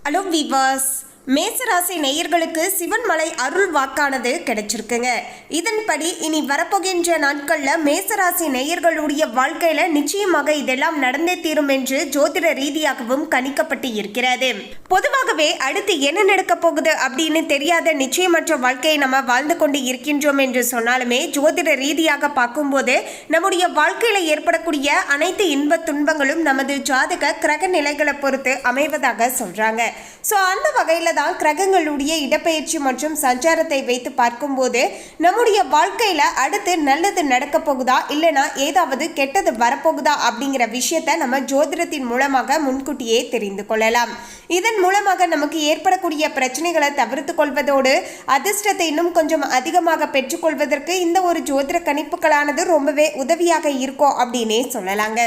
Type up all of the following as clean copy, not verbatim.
Hello viewers, மேசராசி நேயர்களுக்கு சிவன்மலை அருள் வாக்கானது கிடைச்சிருக்குங்க. இதன்படி இனி வரப்போகின்ற நாட்களில் மேசராசி நேயர்களுடைய வாழ்க்கையில நிச்சயமாக இதெல்லாம் நடந்தே தீரும் என்று ஜோதிட ரீதியாகவும் கணிக்கப்பட்டு இருக்கிறது. பொதுவாகவே அடுத்து என்ன நடக்க போகுது அப்படின்னு தெரியாத நிச்சயமற்ற வாழ்க்கையை நம்ம வாழ்ந்து கொண்டு இருக்கின்றோம் என்று சொன்னாலுமே ஜோதிட ரீதியாக பார்க்கும்போது நம்முடைய வாழ்க்கையில ஏற்படக்கூடிய அனைத்து இன்ப துன்பங்களும் நமது ஜாதக கிரக நிலைகளை பொறுத்து அமைவதாக சொல்றாங்க. ஸோ அந்த வகையில் தான் கிரகங்களுடைய இடப்பெயர்ச்சி மற்றும் சஞ்சாரத்தை வைத்து பார்க்கும்போது நம்முடைய வாழ்க்கையில் அடுத்து நல்லது நடக்க போகுதா இல்லைனா ஏதாவது கெட்டது வரப்போகுதா அப்படிங்கிற விஷயத்தை நம்ம ஜோதிடத்தின் மூலமாக முன்கூட்டியே தெரிந்து கொள்ளலாம். இதன் மூலமாக நமக்கு ஏற்படக்கூடிய பிரச்சனைகளை தவிர்த்து கொள்வதோடு அதிர்ஷ்டத்தை இன்னும் கொஞ்சம் அதிகமாக பெற்றுக்கொள்வதற்கு இந்த ஒரு ஜோதிட கணிப்புகளானது ரொம்பவே உதவியாக இருக்கும் அப்படின்னே சொல்லலாங்க.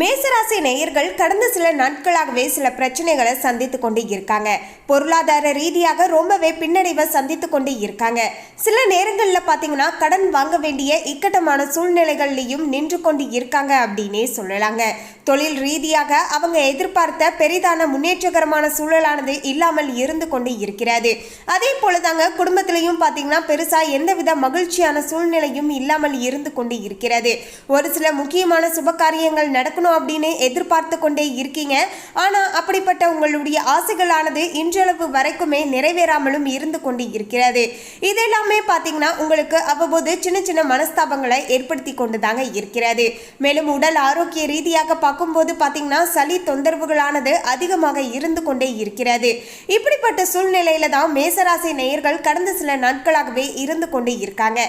மேசராசி நேயர்கள் கடந்த சில நாட்களாகவே சில பிரச்சனைகளை சந்தித்து கொண்டு இருக்காங்க. பொருளாதார ரீதியாக ரொம்பவே பின்னடைவை சந்தித்து கொண்டு இருக்காங்க. சில நேரங்களில் பார்த்தீங்கன்னா கடன் வாங்க வேண்டிய இக்கட்டமான சூழ்நிலைகள்லையும் நின்று கொண்டு இருக்காங்க அப்படின்னே சொல்லலாங்க. தொழில் ரீதியாக அவங்க எதிர்பார்த்த பெரிதான முன்னேற்றகரமான சூழலானது இல்லாமல் இருந்து கொண்டு இருக்கிறது. அதே போலதாங்க குடும்பத்திலையும் பார்த்தீங்கன்னா பெருசாக எந்தவித மகிழ்ச்சியான சூழ்நிலையும் இல்லாமல் இருந்து கொண்டு இருக்கிறது. ஒரு சில முக்கியமான சுபகாரியங்கள் நடக்கும் அப்படின்னு எதிர்பார்த்து கொண்டே இருக்கீங்க. ஆனா அப்படிப்பட்ட உங்களுடைய ஆசைகளானது இன்றளவு வரைக்குமே நிறைவேறாமலும் இருந்து கொண்டு இருக்கிறது. இதெல்லாமே பாத்தீங்கன்னா உங்களுக்கு அவ்வப்போது சின்ன சின்ன மனஸ்தாபங்களை ஏற்படுத்தி கொண்டுதாங்க இருக்கிறது. மேலும் உடல் ஆரோக்கிய ரீதியாக பார்க்கும்போது பாத்தீங்கன்னா சளி தொந்தரவுகளானது அதிகமாக இருந்து கொண்டே இருக்கிறது. இப்படிப்பட்ட சூழ்நிலையில தான் மேசராசி நேயர்கள் கடந்த சில நாட்களாகவே இருந்து கொண்டு இருக்காங்க.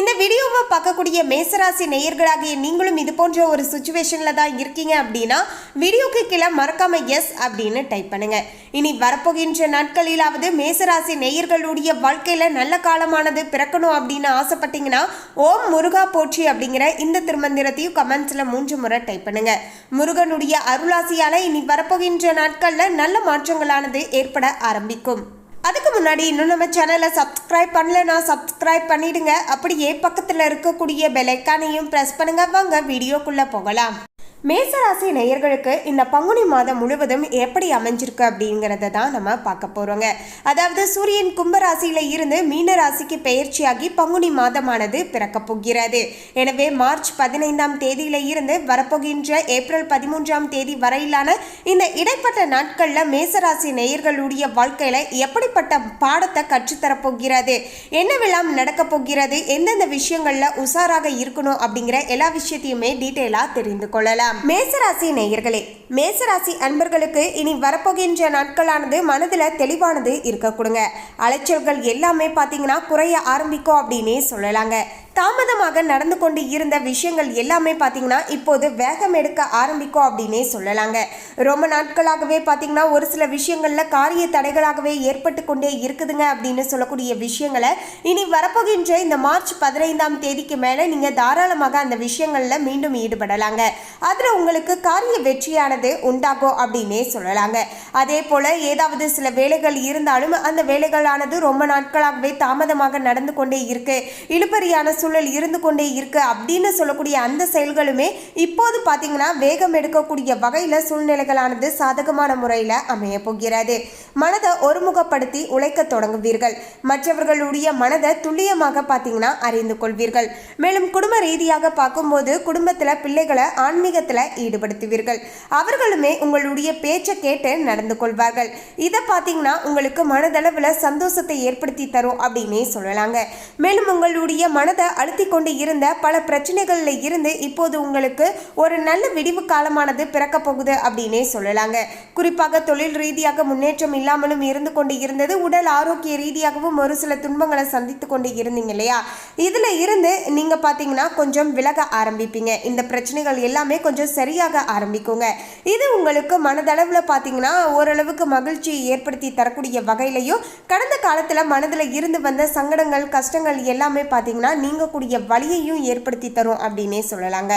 இந்த வீடியோவை பார்க்கக்கூடிய மேசராசி நேயர்களாகிய நீங்களும் இது போன்ற ஒரு சுச்சுவேஷன்ல தான் இருக்கீங்க அப்படின்னா வீடியோக்கு கீழே மறக்காம எஸ் அப்படின்னு டைப் பண்ணுங்க. இனி வரப்போகின்ற நாட்களிலாவது மேசராசி நேயர்களுடைய வாழ்க்கையில நல்ல காலமானது பிறக்கணும் அப்படின்னு ஆசைப்பட்டீங்கன்னா ஓம் முருகா போற்றி அப்படிங்கிற இந்த திருமந்திரத்தையும் கமெண்ட்ஸ்ல 3 முறை டைப் பண்ணுங்க. முருகனுடைய அருளாசியால இனி வரப்போகின்ற நாட்கள்ல நல்ல மாற்றங்களானது ஏற்பட ஆரம்பிக்கும். அதுக்கு முன்னாடி இன்னும் நம்ம சேனலை சப்ஸ்கிரைப் பண்ணலன்னா சப்ஸ்கிரைப் பண்ணிடுங்க. அப்படியே பக்கத்தில் இருக்கக்கூடிய பெல் ஐக்கானையும் ப்ரெஸ் பண்ணுங்க. வாங்க வீடியோக்குள்ள போகலாம். மேசராசி நேயர்களுக்கு இந்த பங்குனி மாதம் முழுவதும் எப்படி அமைஞ்சிருக்கு அப்படிங்கிறத தான் நம்ம பார்க்க போகிறோங்க. அதாவது சூரியன் கும்பராசியில இருந்து மீன ராசிக்கு பெயர்ச்சியாகி பங்குனி மாதமானது பிறக்க போகிறது. எனவே மார்ச் 15ஆம் தேதியில இருந்து வரப்போகின்ற ஏப்ரல் 13ஆம் தேதி வரையிலான இந்த இடைப்பட்ட நாட்களில் மேசராசி நேயர்களுடைய வாழ்க்கையில எப்படிப்பட்ட பாடத்தை கற்றுத்தரப்போகிறது, என்னவெல்லாம் நடக்க போகிறது, எந்தெந்த விஷயங்கள்ல உஷாராக இருக்கணும் அப்படிங்கிற எல்லா விஷயத்தையுமே டீட்டெயிலா தெரிந்து கொள்ளலாம். மேசராசி நேயர்களே, மேசராசி அன்பர்களுக்கு இனி வரப்போகின்ற நாட்களானது மனதில் தெளிவானது இருக்க கொடுங்க. அலைச்சல்கள் எல்லாமே பார்த்தீங்கன்னா குறைய ஆரம்பிக்கும் அப்படின்னே சொல்லலாங்க. தாமதமாக நடந்து கொண்டு இருந்த விஷயங்கள் எல்லாமே பார்த்தீங்கன்னா இப்போது வேகம் எடுக்க ஆரம்பிக்கும் அப்படின்னே சொல்லலாங்க. ரொம்ப நாட்களாகவே பார்த்தீங்கன்னா ஒரு சில விஷயங்களில் காரிய தடைகளாகவே ஏற்பட்டு கொண்டே இருக்குதுங்க அப்படின்னு சொல்லக்கூடிய விஷயங்களை இனி வரப்போகின்ற இந்த மார்ச் 15ஆம் தேதிக்கு மேலே நீங்கள் தாராளமாக அந்த விஷயங்களில் மீண்டும் ஈடுபடலாங்க. அதில் உங்களுக்கு காரிய வெற்றியானது உண்டாகும் அப்படின்னே சொல்லலாங்க. அதே போல் ஏதாவது சில வேலைகள் இருந்தாலும் அந்த வேலைகளானது ரொம்ப நாட்களாகவே தாமதமாக நடந்து கொண்டே இருக்கு, இழுபறியான சூழல் இருந்து கொண்டே இருக்கு அப்படின்னு சொல்லக்கூடிய அந்த செயல்களுமே இப்போது பார்த்தீங்கன்னா வேகம் எடுக்கக்கூடிய வகையில் சூழ்நிலைகளானது சாதகமான முறையில் அமைய போகிறது. மனதை ஒருமுகப்படுத்தி உழைக்க தொடங்குவீர்கள். மற்றவர்களுடைய மனதை துல்லியமாக பார்த்தீங்கன்னா அறிந்து கொள்வீர்கள். மேலும் குடும்ப ரீதியாக பார்க்கும்போது குடும்பத்தில் பிள்ளைகளை ஆன்மீகத்தில் ஈடுபடுத்துவீர்கள். அவர்களுமே உங்களுடைய பேச்சை கேட்டு நடந்து கொள்வார்கள். இதை பார்த்தீங்கன்னா உங்களுக்கு மனதளவில் சந்தோஷத்தை ஏற்படுத்தி தரும் அப்படின்னே சொல்லலாங்க. மேலும் உங்களுடைய மனதை அழுத்தி கொண்டு இருந்த பல பிரச்சனைகளில் இருந்து இப்போது உங்களுக்கு ஒரு நல்ல விடிவு காலமானது பிறக்க போகுது அப்படின்னே சொல்லலாங்க. குறிப்பாக தொழில் ரீதியாக முன்னேற்றம் இல்லாமலும் இருந்து கொண்டு இருந்தது. உடல் ஆரோக்கிய ரீதியாகவும் ஒரு சில துன்பங்களை சந்தித்து கொண்டு இருந்தீங்க இல்லையா, இதுல இருந்து நீங்க பாத்தீங்கன்னா கொஞ்சம் விலக ஆரம்பிப்பீங்க. இந்த பிரச்சனைகள் எல்லாமே கொஞ்சம் சரியாக ஆரம்பிக்குங்க. இது உங்களுக்கு மனதளவில் பார்த்தீங்கன்னா ஓரளவுக்கு மகிழ்ச்சியை ஏற்படுத்தி தரக்கூடிய வகையிலையும் கடந்த காலத்தில் மனதில் இருந்து வந்த சங்கடங்கள் கஷ்டங்கள் எல்லாமே பார்த்தீங்கன்னா நீங்க இயங்கக்கூடிய வழியையும் ஏற்படுத்தி தரும் அப்படின்னே சொல்லலாங்க.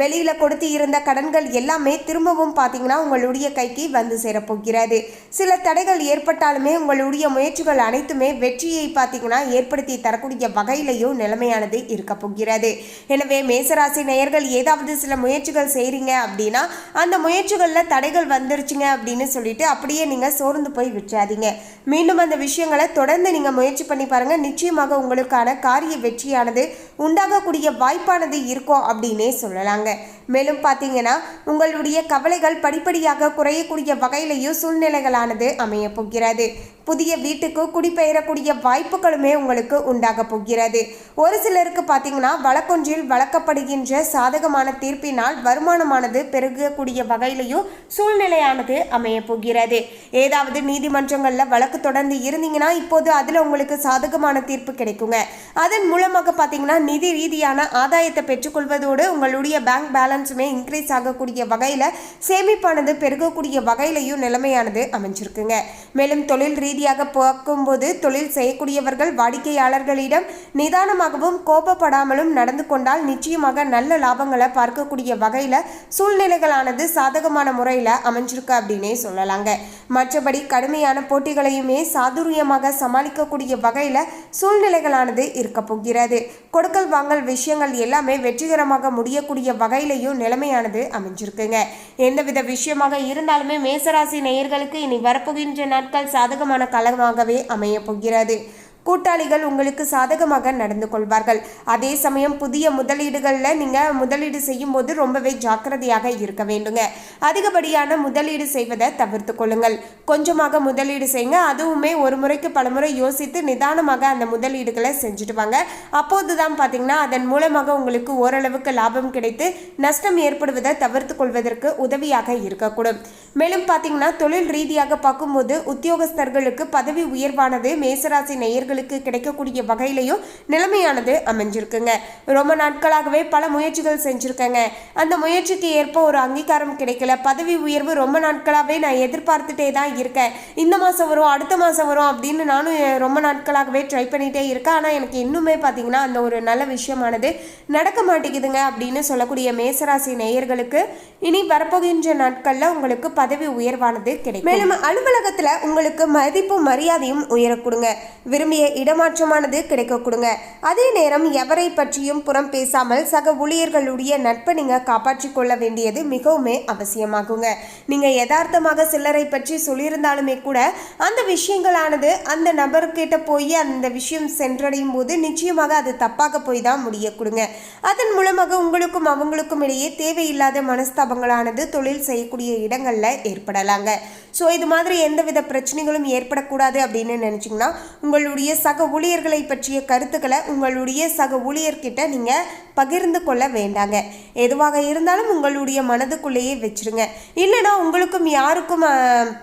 வெளியில் கொடுத்து இருந்த கடன்கள் எல்லாமே திரும்பவும் பார்த்தீங்கன்னா உங்களுடைய கைக்கு வந்து சேரப்போகிறது. சில தடைகள் ஏற்பட்டாலுமே உங்களுடைய முயற்சிகள் அனைத்துமே வெற்றியை பார்த்தீங்கன்னா ஏற்படுத்தி தரக்கூடிய வகையிலையும் நிலைமையானது இருக்க போகிறது. எனவே மேசராசி நேயர்கள் ஏதாவது சில முயற்சிகள் செய்கிறீங்க அப்படின்னா அந்த முயற்சிகளில் தடைகள் வந்துருச்சுங்க அப்படின்னு சொல்லிட்டு அப்படியே நீங்கள் சோர்ந்து போய் விட்டுறாதீங்க. மீண்டும் அந்த விஷயங்களை தொடர்ந்து நீங்கள் முயற்சி பண்ணி பாருங்க. நிச்சயமாக உங்களுக்கான காரிய வெற்றியானது உண்டாகக்கூடிய வாய்ப்பானது இருக்கும் அப்படின்னே சொல்லலாங்க. மேலும் பார்த்தீங்கன்னா உங்களுடைய கவலைகள் படிப்படியாக குறையக்கூடிய வகையிலையும் சூழ்நிலைகளானது அமைய போகிறது. புதிய வீட்டுக்கு குடிபெயரக்கூடிய வாய்ப்புகளுமே உங்களுக்கு உண்டாக போகிறது. ஒரு சிலருக்கு பார்த்தீங்கன்னா வழக்கொன்றில் வழக்கப்படுகின்ற சாதகமான தீர்ப்பினால் வருமானமானது பெருகக்கூடிய வகையிலையும் சூழ்நிலையானது அமைய போகிறது. ஏதாவது நீதிமன்றங்களில் வழக்கு தொடர்ந்து இருந்தீங்கன்னா இப்போது அதில் உங்களுக்கு சாதகமான தீர்ப்பு கிடைக்குங்க. அதன் மூலமாக பார்த்தீங்கன்னா நிதி ரீதியான ஆதாயத்தை பெற்றுக்கொள்வதோடு உங்களுடைய பேங்க் பேலன்ஸுமே இன்க்ரீஸ் ஆகக்கூடிய வகையில் சேமிப்பானது பெருகக்கூடிய வகையிலையும் நிலைமையானது அமைஞ்சிருக்குங்க. மேலும் தொழில் ரீதியாக பார்க்கும்போது தொழில் செய்யக்கூடியவர்கள் வாடிக்கையாளர்களிடம் நிதானமாகவும் கோபப்படாமலும் நடந்து கொண்டால் நிச்சயமாக நல்ல லாபங்களை பார்க்கக்கூடிய வகையில் சூழ்நிலைகளானது சாதகமான முறையில் அமைஞ்சிருக்கு அப்படின்னே சொல்லலாங்க. மற்றபடி கடுமையான போட்டிகளையுமே சாதுரியமாக சமாளிக்கக்கூடிய வகையில் சூழ்நிலைகளானது இருக்க போகிறது. கொடுக்கல் வாங்கல் விஷயங்கள் எல்லாமே வெற்றிகரமாக முடியக்கூடிய வகையிலையும் நிலைமையானது அமைஞ்சிருக்குங்க. எந்தவித விஷயமாக இருந்தாலுமே மேசராசி நேயர்களுக்கு இனி வரப்போகின்ற நாட்கள் சாதகமான காலமாகவே அமைய போகிறது. கூட்டாளிகள் உங்களுக்கு சாதகமாக நடந்து கொள்வார்கள். அதே சமயம் புதிய முதலீடுகளில் நீங்கள் முதலீடு செய்யும் போது ரொம்பவே ஜாக்கிரதையாக இருக்க வேண்டுங்க. அதிகப்படியான முதலீடு செய்வதை தவிர்த்து கொள்ளுங்கள். கொஞ்சமாக முதலீடு செய்யுங்க. அதுவுமே ஒரு முறைக்கு பல முறை யோசித்து நிதானமாக அந்த முதலீடுகளை செஞ்சுட்டு வாங்க. அப்போது தான் பார்த்தீங்கன்னா அதன் மூலமாக உங்களுக்கு ஓரளவுக்கு லாபம் கிடைத்து நஷ்டம் ஏற்படுவதை தவிர்த்து கொள்வதற்கு உதவியாக இருக்கக்கூடும். மேலும் பார்த்தீங்கன்னா தொழில் ரீதியாக பார்க்கும்போது உத்தியோகஸ்தர்களுக்கு பதவி உயர்வானது மேசராசி நேயர்கள் கிடைக்கக்கூடிய வகையிலையும் நிலைமையானது அமைஞ்சிருக்குங்க. ரொம்ப நாட்களாகவே பல முயற்சிகள் செஞ்சிருக்கேங்க. அந்த முயற்சிக்கு ஏற்ப ஒரு அங்கீகாரம் கிடைக்கல. பதவி உயர்வு ரொம்ப நாட்களாகவே நான் எதிர்பார்த்துட்டே தான் இருக்கேன். இந்த மாதம் வரும், அடுத்த மாதம் வரும் அப்படின்னு நானும் ரொம்ப நாட்களாகவே ட்ரை பண்ணிகிட்டே இருக்கேன். ஆனால் எனக்கு இன்னுமே பார்த்தீங்கன்னா அந்த ஒரு நல்ல விஷயமானது நடக்க மாட்டேங்குதுங்க அப்படின்னு சொல்லக்கூடிய மேசராசி நேயர்களுக்கு இனி வரப்போகின்ற நாட்களில் உங்களுக்கு பதவி உயர்வானது கிடைக்கும். மேலும் அலுவலகத்தில் உங்களுக்கு மதிப்பு மரியாதையும் உயரக்கூடுங்க. விரும்பிய இடமாற்றமானது கிடைக்க கொடுங்க. அதே நேரம் எவரை பற்றியும் புறம் பேசாமல் சக ஊழியர்களுடைய நட்பை நீங்க காப்பாற்றிக் கொள்ள வேண்டியது மிகவுமே அவசியமாகுங்க. நீங்க யதார்த்தமாக சிலரை பற்றி சொல்லியிருந்தாலுமே கூட அந்த விஷயங்களானது அந்த நபர்கிட்ட போய் அந்த விஷயம் சென்றடையும் போது நிச்சயமாக அது தப்பாக போய் தான் முடிய கொடுங்க. அதன் மூலமாக உங்களுக்கும் அவங்களுக்கும் இடையே தேவையில்லாத மனஸ்தாபங்களானது தொழில் செய்யக்கூடிய இடங்கள்ல ஏற்படலாங்க. ஸோ இது மாதிரி எந்தவித பிரச்சனைகளும் ஏற்படக்கூடாது அப்படின்னு நினைச்சிங்கன்னா உங்களுடைய சக ஊழியர்களை பற்றிய கருத்துக்களை உங்களுடைய சக ஊழியர்கிட்ட நீங்கள் பகிர்ந்து கொள்ள வேண்டாங்க. எதுவாக இருந்தாலும் உங்களுடைய மனதுக்குள்ளேயே வச்சுருங்க. இல்லைனா உங்களுக்கும் யாருக்கும்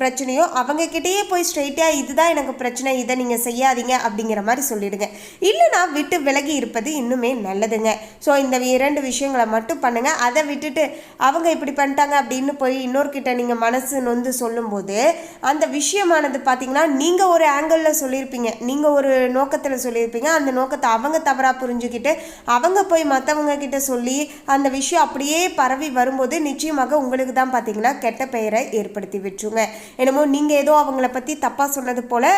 பிரச்சனையோ அவங்கக்கிட்டேயே போய் ஸ்ட்ரெயிட்டாக இதுதான் எனக்கு பிரச்சனை, இதை நீங்கள் செய்யாதீங்க அப்படிங்கிற மாதிரி சொல்லிடுங்க. இல்லைனா விட்டு விலகி இருப்பது இன்னுமே நல்லதுங்க. ஸோ இந்த 2 விஷயங்களை மட்டும் பண்ணுங்கள். அதை விட்டுட்டு அவங்க இப்படி பண்ணிட்டாங்க அப்படின்னு போய் இன்னொருக்கிட்ட நீங்கள் மனசு நொந்து சொல்லும்போது அந்த விஷயமானது பார்த்தீங்கன்னா நீங்கள் ஒரு ஆங்கிளில் சொல்லியிருப்பீங்க, நீங்கள் ஒரு நோக்கத்தில் சொல்லியிருப்பீங்க. அந்த நோக்கத்தை அவங்க தவறாக புரிஞ்சுக்கிட்டு அவங்க போய் மற்றவங்க கிட்ட சொல்லி அந்த விஷயம் அப்படியே பரவி வரும்போது நிச்சயமாக உங்களுக்கு தான் பார்த்தீங்கன்னா கெட்ட பெயரை ஏற்படுத்தி விட்டுருங்க. என்னமோ நீங்கள் ஏதோ அவங்கள பற்றி தப்பாக சொன்னது போல்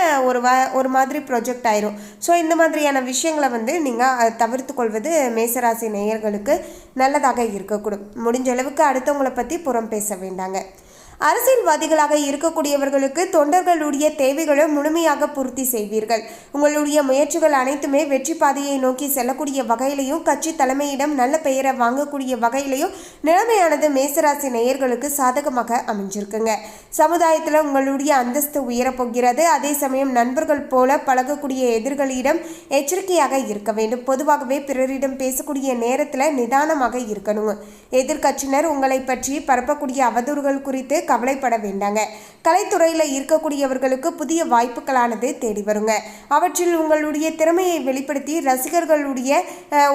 ஒரு மாதிரி ப்ரொஜெக்ட் ஆயிரும். ஸோ இந்த மாதிரியான விஷயங்களை நீங்கள் தவிர்த்து கொள்வது மேசராசி நேயர்களுக்கு நல்லதாக இருக்கக்கூடும். முடிஞ்ச அளவுக்கு அடுத்தவங்களை பற்றி புறம் பேச வேண்டாங்க. அரசியல்வாதிகளாக இருக்கக்கூடியவர்களுக்கு தொண்டர்களுடைய தேவைகளை முழுமையாக பூர்த்தி செய்வீர்கள். உங்களுடைய முயற்சிகள் அனைத்துமே வெற்றி பாதையை நோக்கி செல்லக்கூடிய வகையிலையும் கட்சி தலைமையிடம் நல்ல பெயரை வாங்கக்கூடிய வகையிலையும் நிலைமையானது மேசராசி நேயர்களுக்கு சாதகமாக அமைஞ்சிருக்குங்க. சமுதாயத்தில் உங்களுடைய அந்தஸ்து உயரப்போகிறது. அதே சமயம் நண்பர்கள் போல பழகக்கூடிய எதிர்களிடம் எச்சரிக்கையாக இருக்க வேண்டும். பொதுவாகவே பிறரிடம் பேசக்கூடிய நேரத்தில் நிதானமாக இருக்கணும். எதிர்கட்சியினர் உங்களை பற்றி பரப்பக்கூடிய அவதூறுகள் குறித்து கவலைப்பட வேண்டாங்க. கலைத்துறையில் இருக்கக்கூடியவர்களுக்கு புதிய வாய்ப்புகளானது தேடி வருங்க. அவற்றில் உங்களுடைய திறமையை வெளிப்படுத்தி ரசிகர்களுடைய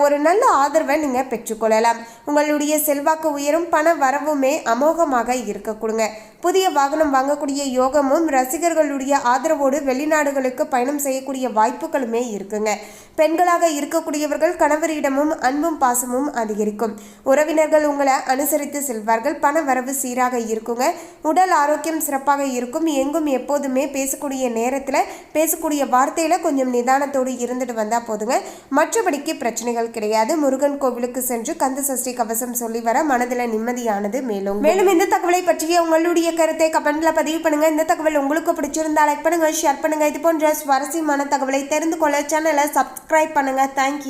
ஒரு நல்ல ஆதரவை நீங்கள் பெற்றுக்கொள்ளலாம். உங்களுடைய செல்வாக்கு உயரும், பண வரவுமே அமோகமாக இருக்க கொடுங்க. புதிய வாகனம் வாங்கக்கூடிய யோகமும் ரசிகர்களுடைய ஆதரவோடு வெளிநாடுகளுக்கு பயணம் செய்யக்கூடிய வாய்ப்புகளுமே இருக்குங்க. பெண்களாக இருக்கக்கூடியவர்கள் கணவரிடமும் அன்பும் பாசமும் அதிகரிக்கும். உறவினர்கள் உங்களை அனுசரித்து செல்வார்கள். பண வரவு சீராக இருக்குங்க. உடல் ஆரோக்கியம் சிறப்பாக இருக்கும். எங்கும் எப்போதுமே பேசக்கூடிய நேரத்தில் பேசக்கூடிய வார்த்தையில் கொஞ்சம் நிதானத்தோடு இருந்துட்டு வந்தால் போதுங்க. மற்றபடிக்கு பிரச்சனைகள் கிடையாது. முருகன் கோவிலுக்கு சென்று கந்த சஷ்டி கவசம் சொல்லி வர மனதில் நிம்மதியானது மேலும் இந்த தகவலை பற்றிய உங்களுடைய கருத்தை கமெண்ட்ல பதிவு பண்ணுங்க. இந்த தகவல் உங்களுக்கு பிடிச்சிருந்தா லைக் பண்ணுங்க, ஷேர் பண்ணுங்க. இது போன்ற சுவாரஸ்யமான தகவலை தெரிந்து கொள்ள சேனலை சப்ஸ்கிரைப் பண்ணுங்க. தேங்க்யூ.